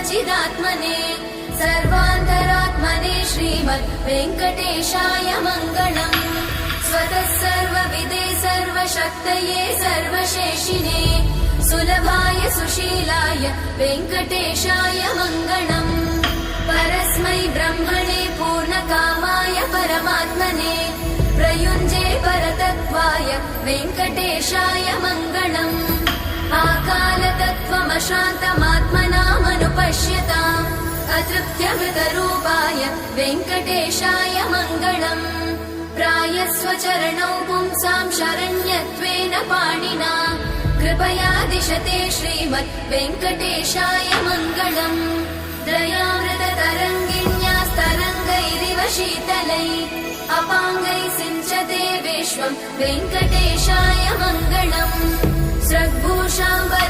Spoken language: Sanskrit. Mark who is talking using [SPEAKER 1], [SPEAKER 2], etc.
[SPEAKER 1] चिदात्मने सर्वान्तरात्मने श्रीमद् वेङ्कटेशाय मङ्गलम्। स्वतः सर्वविदे सर्वशक्तये सर्वशेषिने सुलभाय सुशीलाय वेङ्कटेशाय मङ्गलम्। परस्मै ब्रह्मणे पूर्णकामाय परमात्मने प्रयुञ्जे परतत्त्वाय वेङ्कटेशाय मङ्गलम्। आकालतत्त्वमशान्तमात्मनामनुपश्यताम् अतृप्त्यमृतरूपाय वेङ्कटेशाय मङ्गलम्। प्रायस्वचरणौ पुंसां शरण्यत्वेन पाणिना कृपया दिशते श्रीमद् वेङ्कटेशाय मङ्गलम्। दयामृततरङ्गिण्यास्तरङ्गैरिव शीतलै अपाङ्गैः सिञ्चते विश्वम् वेङ्कटेशाय मङ्गलम्। स्रग्भूषाम्बर